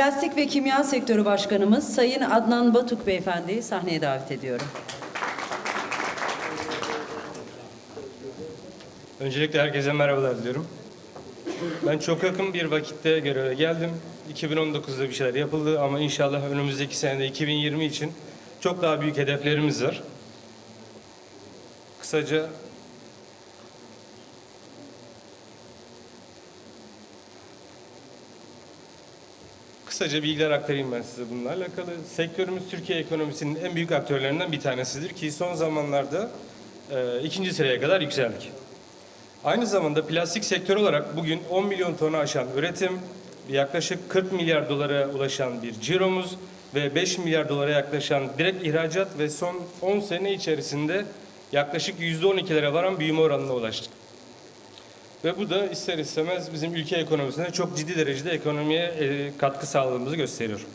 Plastik ve Kimya Sektörü Başkanımız Sayın Adnan Batuk Beyefendi'yi sahneye davet ediyorum. Öncelikle herkese merhabalar diliyorum. Ben çok yakın bir vakitte göreve geldim. 2019'da bir şeyler yapıldı ama inşallah önümüzdeki senede 2020 için çok daha büyük hedeflerimiz var. Kısaca bilgiler aktarayım ben size bununla alakalı. Sektörümüz Türkiye ekonomisinin en büyük aktörlerinden bir tanesidir ki son zamanlarda ikinci sıraya kadar yükseldik. Aynı zamanda plastik sektör olarak bugün 10 milyon tonu aşan üretim, yaklaşık 40 milyar dolara ulaşan bir ciromuz ve 5 milyar dolara yaklaşan direkt ihracat ve son 10 sene içerisinde yaklaşık %12'lere varan büyüme oranına ulaştık. Ve bu da ister istemez bizim ülke ekonomisine çok ciddi derecede ekonomiye katkı sağladığımızı gösteriyor.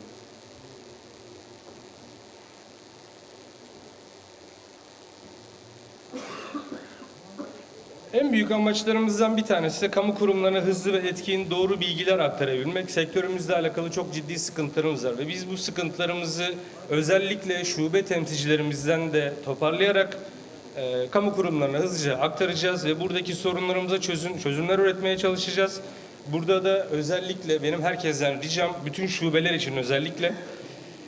En büyük amaçlarımızdan bir tanesi de kamu kurumlarına hızlı ve etkin doğru bilgiler aktarabilmek. Sektörümüzle alakalı çok ciddi sıkıntılarımız var ve biz bu sıkıntılarımızı özellikle şube temsilcilerimizden de toparlayarak kamu kurumlarına hızlıca aktaracağız ve buradaki sorunlarımıza çözümler üretmeye çalışacağız. Burada da özellikle benim herkesten ricam, bütün şubeler için özellikle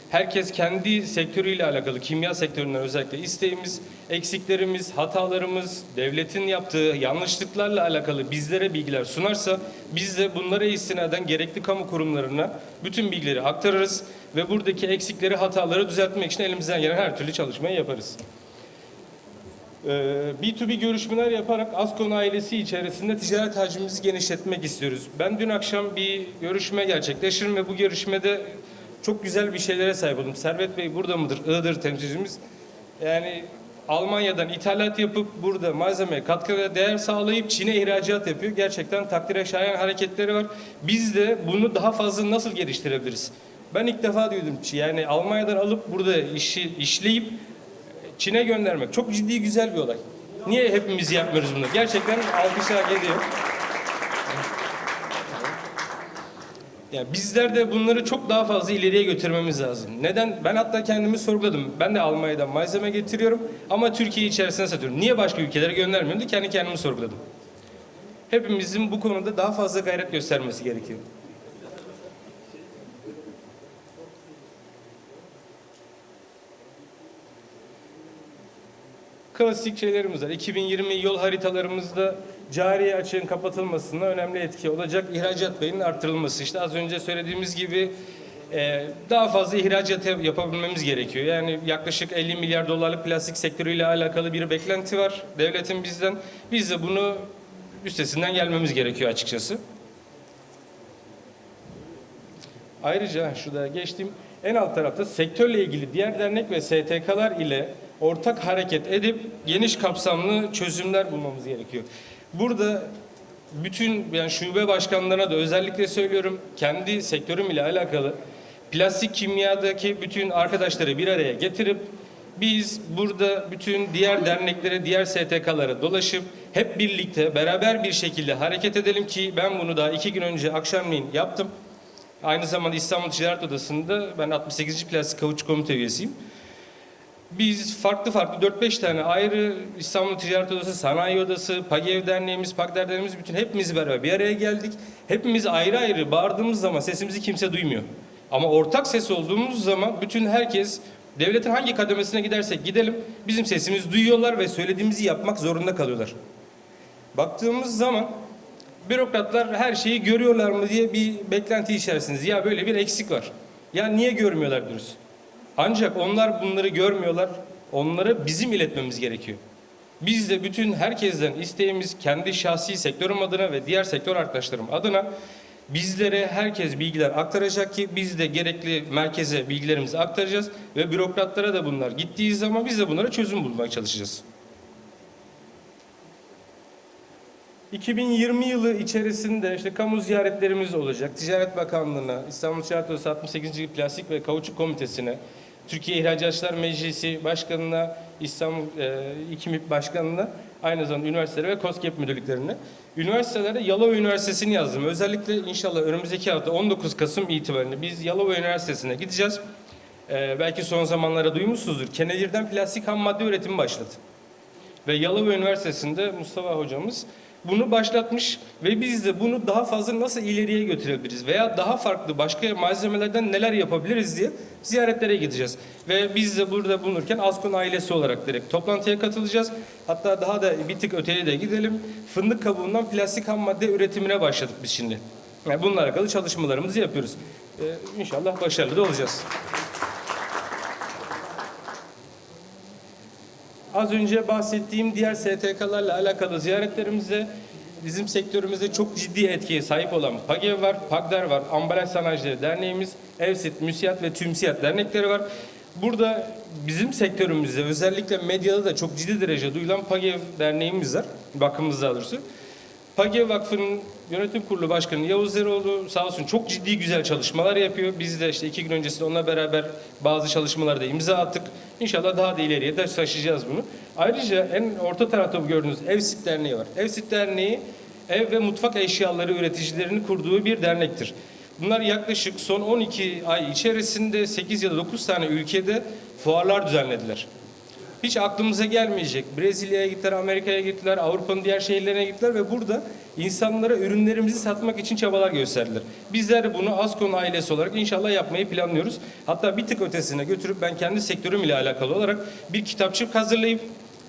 herkes kendi sektörüyle alakalı, kimya sektöründen özellikle isteğimiz, eksiklerimiz, hatalarımız, devletin yaptığı yanlışlıklarla alakalı bizlere bilgiler sunarsa biz de bunlara istinaden gerekli kamu kurumlarına bütün bilgileri aktarırız ve buradaki eksikleri, hataları düzeltmek için elimizden gelen her türlü çalışmayı yaparız. B2B görüşmeler yaparak Ascon ailesi içerisinde ticaret hacmimizi genişletmek istiyoruz. Ben dün akşam bir görüşme gerçekleştirdim ve bu görüşmede çok güzel bir şeylere sahip oldum. Servet Bey burada mıdır? Iğdır temsilcimiz. Yani Almanya'dan ithalat yapıp burada malzemeye katkı ve değer sağlayıp Çin'e ihracat yapıyor. Gerçekten takdire şayan hareketleri var. Biz de bunu daha fazla nasıl geliştirebiliriz? Ben ilk defa duydum. Yani Almanya'dan alıp burada işleyip Çin'e göndermek çok ciddi güzel bir olay. Niye hepimiz yapmıyoruz bunu? Gerçekten alkış hak ediyor. Yani bizler de bunları çok daha fazla ileriye götürmemiz lazım. Neden? Ben hatta kendimi sorguladım. Ben de Almanya'dan malzeme getiriyorum ama Türkiye içerisine satıyorum. Niye başka ülkelere göndermiyorum diye kendi kendimi sorguladım. Hepimizin bu konuda daha fazla gayret göstermesi gerekiyor. Klasik şeylerimiz var. 2020 yol haritalarımızda cari açığın kapatılmasına önemli etki olacak. İhracat payının arttırılması. İşte az önce söylediğimiz gibi daha fazla ihracat yapabilmemiz gerekiyor. Yani yaklaşık 50 milyar dolarlık plastik sektörüyle alakalı bir beklenti var devletin bizden. Biz de bunu üstesinden gelmemiz gerekiyor açıkçası. Ayrıca şurada geçtiğim en alt tarafta sektörle ilgili diğer dernek ve STK'lar ile ortak hareket edip geniş kapsamlı çözümler bulmamız gerekiyor. Burada bütün yani şube başkanlarına da özellikle söylüyorum, kendi sektörüm ile alakalı plastik kimyadaki bütün arkadaşları bir araya getirip biz burada bütün diğer derneklere, diğer STK'lara dolaşıp hep birlikte beraber bir şekilde hareket edelim ki ben bunu daha 2 gün önce akşamleyin yaptım. Aynı zamanda İstanbul Ticaret Odası'nda ben 68. Plastik Kauçuk Komite üyesiyim. Biz farklı 4-5 tane ayrı İstanbul Ticaret Odası, Sanayi Odası, PAGEV Derneğimiz, PAGDER Derneğimiz bütün hepimiz beraber bir araya geldik. Hepimiz ayrı ayrı bağırdığımız zaman sesimizi kimse duymuyor. Ama ortak ses olduğumuz zaman bütün herkes devletin hangi kademesine gidersek gidelim bizim sesimizi duyuyorlar ve söylediğimizi yapmak zorunda kalıyorlar. Baktığımız zaman bürokratlar her şeyi görüyorlar mı diye bir beklenti içerisindeyiz. Ya böyle bir eksik var. Ya niye görmüyorlar diyoruz. Ancak onlar bunları görmüyorlar. Onlara bizim iletmemiz gerekiyor. Biz de bütün herkesten isteğimiz kendi şahsi sektörüm adına ve diğer sektör arkadaşlarım adına bizlere herkes bilgiler aktaracak ki biz de gerekli merkeze bilgilerimizi aktaracağız ve bürokratlara da bunlar gittiği zaman biz de bunlara çözüm bulmaya çalışacağız. 2020 yılı içerisinde işte kamu ziyaretlerimiz olacak. Ticaret Bakanlığı'na, İstanbul Ticaret Odası 68. Plastik ve Kauçuk Komitesi'ne, Türkiye İhracatçılar Meclisi Başkanı'na, İstanbul İKİMİP Başkanı'na Aynı zamanda üniversitelere ve KOSGEB müdürlüklerine. Üniversitelerde Yalova Üniversitesi'ni yazdım. Özellikle inşallah önümüzdeki hafta 19 Kasım itibariyle biz Yalova Üniversitesi'ne gideceğiz. Belki son zamanlarda duymuşsunuzdur. Kennedy'den plastik ham madde üretimi başladı. Ve Yalova Üniversitesi'nde Mustafa hocamız bunu başlatmış ve biz de bunu daha fazla nasıl ileriye götürebiliriz veya daha farklı başka malzemelerden neler yapabiliriz diye ziyaretlere gideceğiz. Ve biz de burada bulunurken Askon ailesi olarak direkt toplantıya katılacağız. Hatta daha da bir tık öteye de gidelim. Fındık kabuğundan plastik ham madde üretimine başladık biz şimdi. Yani bununla alakalı çalışmalarımızı yapıyoruz. İnşallah başarılı da olacağız. Az önce bahsettiğim diğer STK'larla alakalı ziyaretlerimizde bizim sektörümüzde çok ciddi etkiye sahip olan PAGEV var, PAGDER var, Ambalaj Sanayicileri Derneğimiz, EVSİT, MÜSİAD ve TÜMSİAD dernekleri var. Burada bizim sektörümüzde özellikle medyada da çok ciddi derece duyulan PAGEV derneğimiz var, bakımımızda doğrusu. PAGEV Vakfı'nın yönetim kurulu başkanı Yavuz Eroğlu sağ olsun çok ciddi güzel çalışmalar yapıyor. Biz de işte 2 gün öncesinde onunla beraber bazı çalışmalarda imza attık. İnşallah daha da ileriye de taşıyacağız bunu. Ayrıca en orta tarafta bu gördüğünüz EVSİT Derneği var. EVSİT Derneği ev ve mutfak eşyaları üreticilerinin kurduğu bir dernektir. Bunlar yaklaşık son 12 ay içerisinde 8 ya da 9 tane ülkede fuarlar düzenlediler. Hiç aklımıza gelmeyecek. Brezilya'ya gittiler, Amerika'ya gittiler, Avrupa'nın diğer şehirlerine gittiler ve burada insanlara ürünlerimizi satmak için çabalar gösterdiler. Bizler de bunu Askon ailesi olarak inşallah yapmayı planlıyoruz. Hatta bir tık ötesine götürüp ben kendi sektörüm ile alakalı olarak bir kitapçık hazırlayıp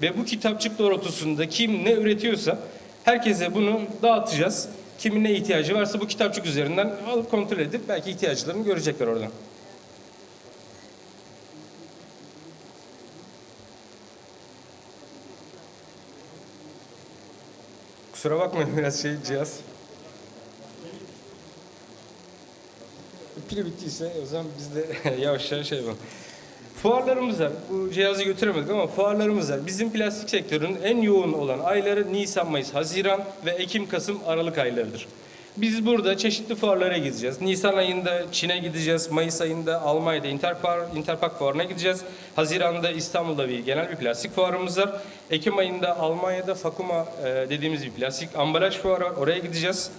ve bu kitapçık doğrultusunda kim ne üretiyorsa herkese bunu dağıtacağız. Kimin ne ihtiyacı varsa bu kitapçık üzerinden alıp kontrol edip belki ihtiyaçlarını görecekler oradan. Kusura bakmayın biraz cihaz. Pili bittiyse o zaman biz de yavaş yavaş yapalım. Fuarlarımız var. Bu cihazı götüremedik ama fuarlarımız var. Bizim plastik sektörünün en yoğun olan ayları Nisan, Mayıs, Haziran ve Ekim, Kasım, Aralık aylarıdır. Biz burada çeşitli fuarlara gideceğiz. Nisan ayında Çin'e gideceğiz. Mayıs ayında Almanya'da Interpack fuarına gideceğiz. Haziran'da İstanbul'da genel bir plastik fuarımız var. Ekim ayında Almanya'da Fakuma dediğimiz bir plastik ambalaj fuarı var. Oraya gideceğiz.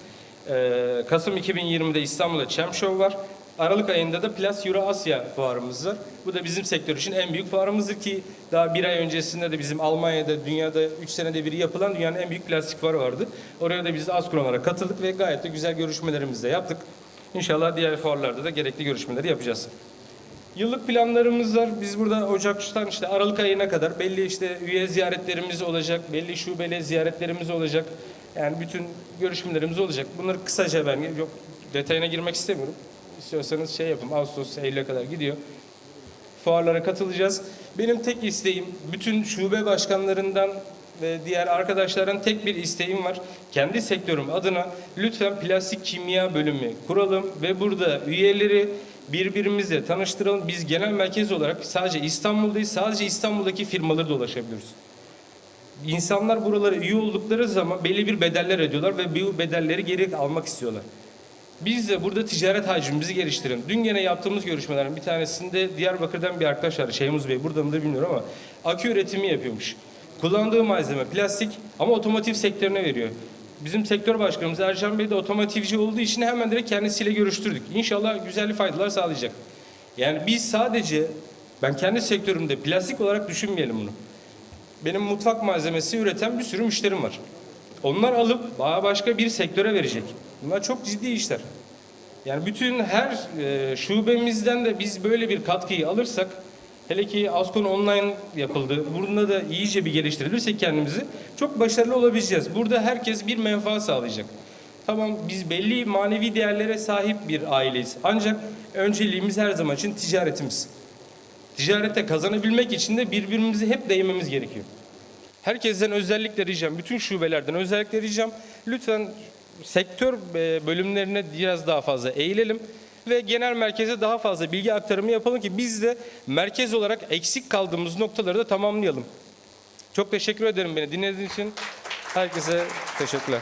Kasım 2020'de İstanbul'da Chem Show var. Aralık ayında da Plus Euro Asya fuarımız var. Bu da bizim sektör için en büyük fuarımızdır ki daha bir ay öncesinde de bizim Almanya'da dünyada 3 senede bir yapılan dünyanın en büyük plastik fuarı vardı. Oraya da biz de Askon olarak katıldık ve gayet de güzel görüşmelerimizi de yaptık. İnşallah diğer fuarlarda da gerekli görüşmeleri yapacağız. Yıllık planlarımız var. Biz burada Ocak'tan işte Aralık ayına kadar belli işte üye ziyaretlerimiz olacak, belli şubeli ziyaretlerimiz olacak. Yani bütün görüşmelerimiz olacak. Bunları kısaca ben yok detayına girmek istemiyorum. İstiyorsanız şey yapın. Ağustos, Eylül'e kadar gidiyor. Fuarlara katılacağız. Benim tek isteğim bütün şube başkanlarından ve diğer arkadaşlardan tek bir isteğim var. Kendi sektörüm adına lütfen plastik kimya bölümü kuralım ve burada üyeleri birbirimizle tanıştıralım. Biz genel merkez olarak sadece İstanbul'dayız. Sadece İstanbul'daki firmaları dolaşabiliyoruz. İnsanlar buralara üye oldukları zaman belli bir bedeller ödüyorlar ve bu bedelleri geri almak istiyorlar. Biz de burada ticaret hacmimizi geliştirelim. Dün gene yaptığımız görüşmelerin bir tanesinde Diyarbakır'dan bir arkadaş var. Şeyhmuz Bey burada mıdır bilmiyorum ama akü üretimi yapıyormuş. Kullandığı malzeme plastik ama otomotiv sektörüne veriyor. Bizim sektör başkanımız Ercan Bey de otomotivci olduğu için hemen direkt kendisiyle görüştürdük. İnşallah güzel faydalar sağlayacak. Yani biz sadece ben kendi sektörümde plastik olarak düşünmeyelim bunu. Benim mutfak malzemesi üreten bir sürü müşterim var. Onlar alıp başka bir sektöre verecek. Bunlar çok ciddi işler. Yani bütün her şubemizden de biz böyle bir katkıyı alırsak, hele ki Askon online yapıldı. Bunda da iyice bir geliştirirsek kendimizi çok başarılı olabileceğiz. Burada herkes bir menfaat sağlayacak. Tamam biz belli manevi değerlere sahip bir aileyiz. Ancak önceliğimiz her zaman için ticaretimiz. Ticarette kazanabilmek için de birbirimizi hep değmemiz gerekiyor. Herkesten özellikle ricam, bütün şubelerden özellikle ricam, lütfen sektör bölümlerine biraz daha fazla eğilelim ve genel merkeze daha fazla bilgi aktarımı yapalım ki biz de merkez olarak eksik kaldığımız noktaları da tamamlayalım. Çok teşekkür ederim beni dinlediğiniz için. Herkese teşekkürler.